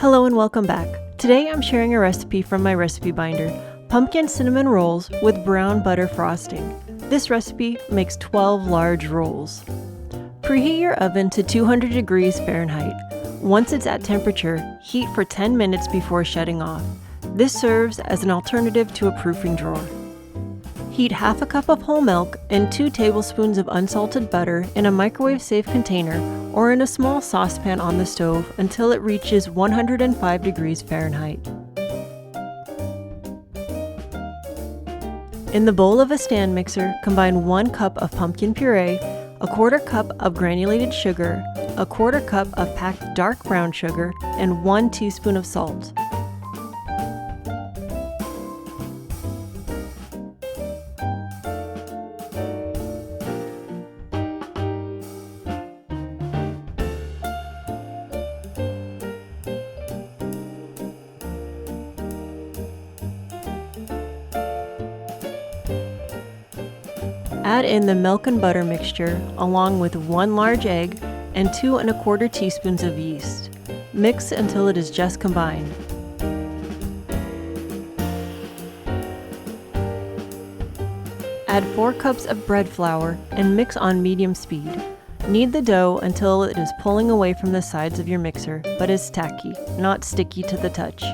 Hello and welcome back. Today I'm sharing a recipe from my recipe binder, pumpkin cinnamon rolls with brown butter frosting. This recipe makes 12 large rolls. Preheat your oven to 200 degrees Fahrenheit. Once it's at temperature, heat for 10 minutes before shutting off. This serves as an alternative to a proofing drawer. Heat half a cup of whole milk and 2 tablespoons of unsalted butter in a microwave-safe container or in a small saucepan on the stove until it reaches 105 degrees Fahrenheit. In the bowl of a stand mixer, combine 1 cup of pumpkin puree, a 1/4 cup of granulated sugar, a 1/4 cup of packed dark brown sugar, and 1 teaspoon of salt. Add in the milk and butter mixture along with 1 large egg and 2 1/4 teaspoons of yeast. Mix until it is just combined. Add 4 cups of bread flour and mix on medium speed. Knead the dough until it is pulling away from the sides of your mixer, but is tacky, not sticky to the touch.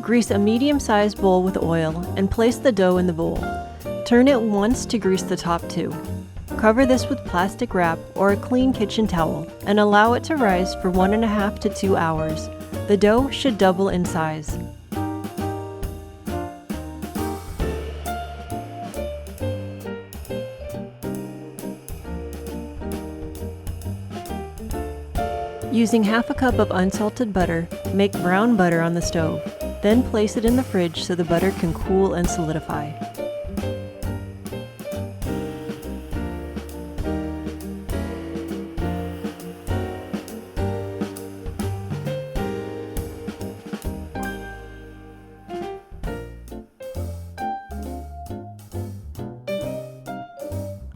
Grease a medium-sized bowl with oil and place the dough in the bowl. Turn it once to grease the top too. Cover this with plastic wrap or a clean kitchen towel and allow it to rise for 1.5 to 2 hours. The dough should double in size. Using half a cup of unsalted butter, make brown butter on the stove. Then place it in the fridge so the butter can cool and solidify.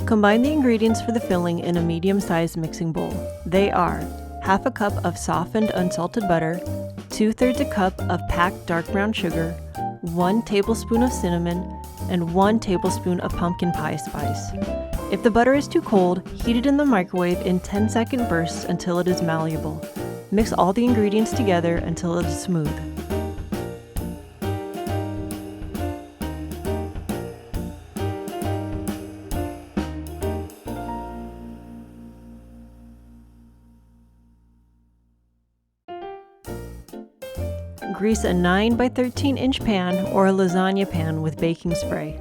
Combine the ingredients for the filling in a medium-sized mixing bowl. They are half a cup of softened unsalted butter, 2/3 a cup of packed dark brown sugar, 1 tablespoon of cinnamon, and 1 tablespoon of pumpkin pie spice. If the butter is too cold, heat it in the microwave in 10-second bursts until it is malleable. Mix all the ingredients together until it is smooth. Grease a 9 by 13 inch pan or a lasagna pan with baking spray.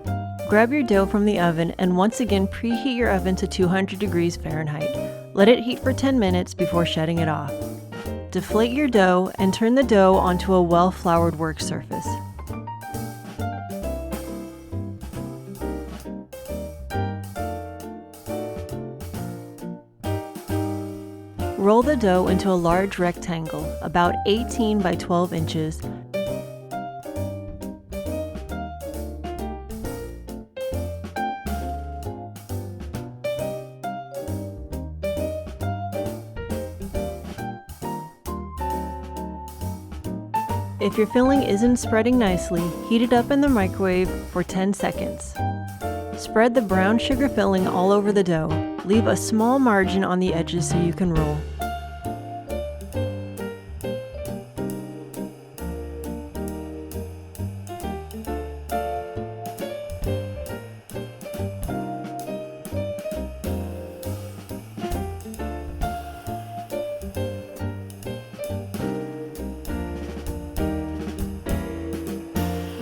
Grab your dough from the oven and once again preheat your oven to 200 degrees Fahrenheit. Let it heat for 10 minutes before shutting it off. Deflate your dough and turn the dough onto a well-floured work surface. Roll the dough into a large rectangle, about 18 by 12 inches. If your filling isn't spreading nicely, heat it up in the microwave for 10 seconds. Spread the brown sugar filling all over the dough. Leave a small margin on the edges so you can roll.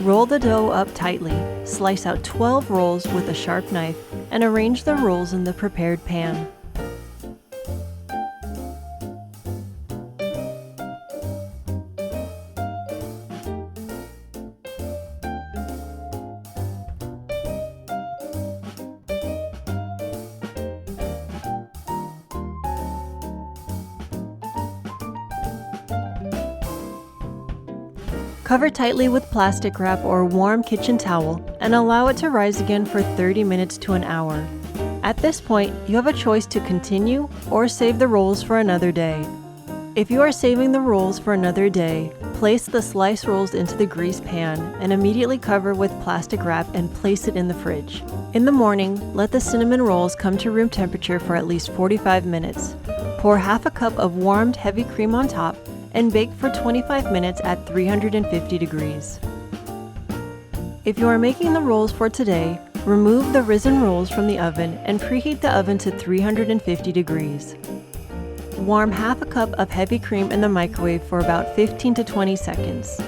Roll the dough up tightly, slice out 12 rolls with a sharp knife, and arrange the rolls in the prepared pan. Cover tightly with plastic wrap or warm kitchen towel and allow it to rise again for 30 minutes to an hour. At this point, you have a choice to continue or save the rolls for another day. If you are saving the rolls for another day, place the sliced rolls into the greased pan and immediately cover with plastic wrap and place it in the fridge. In the morning, let the cinnamon rolls come to room temperature for at least 45 minutes. Pour half a cup of warmed heavy cream on top and bake for 25 minutes at 350 degrees. If you are making the rolls for today, remove the risen rolls from the oven and preheat the oven to 350 degrees. Warm half a cup of heavy cream in the microwave for about 15 to 20 seconds.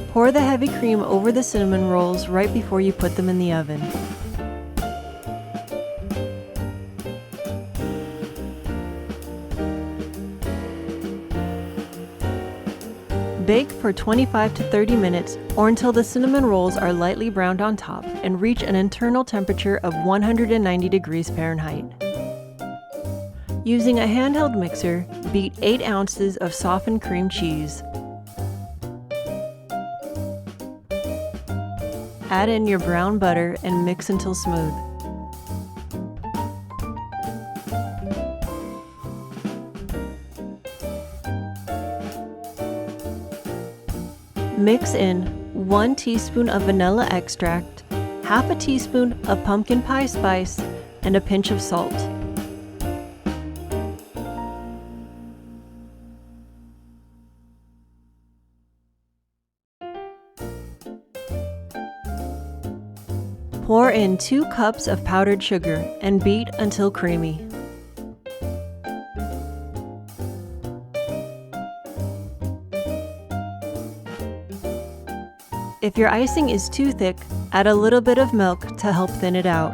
Pour the heavy cream over the cinnamon rolls right before you put them in the oven. Bake for 25 to 30 minutes or until the cinnamon rolls are lightly browned on top and reach an internal temperature of 190 degrees Fahrenheit. Using a handheld mixer, beat 8 ounces of softened cream cheese. Add in your brown butter and mix until smooth. Mix in 1 teaspoon of vanilla extract, half a teaspoon of pumpkin pie spice, and a pinch of salt. Pour in 2 cups of powdered sugar and beat until creamy. If your icing is too thick, add a little bit of milk to help thin it out.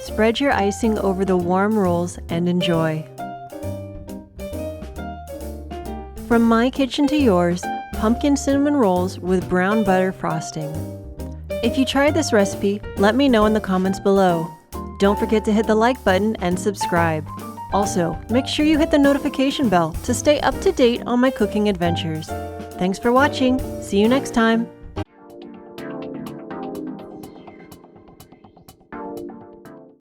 Spread your icing over the warm rolls and enjoy. From my kitchen to yours, pumpkin cinnamon rolls with brown butter frosting. If you tried this recipe, let me know in the comments below. Don't forget to hit the like button and subscribe. Also, make sure you hit the notification bell to stay up to date on my cooking adventures. Thanks for watching. See you next time.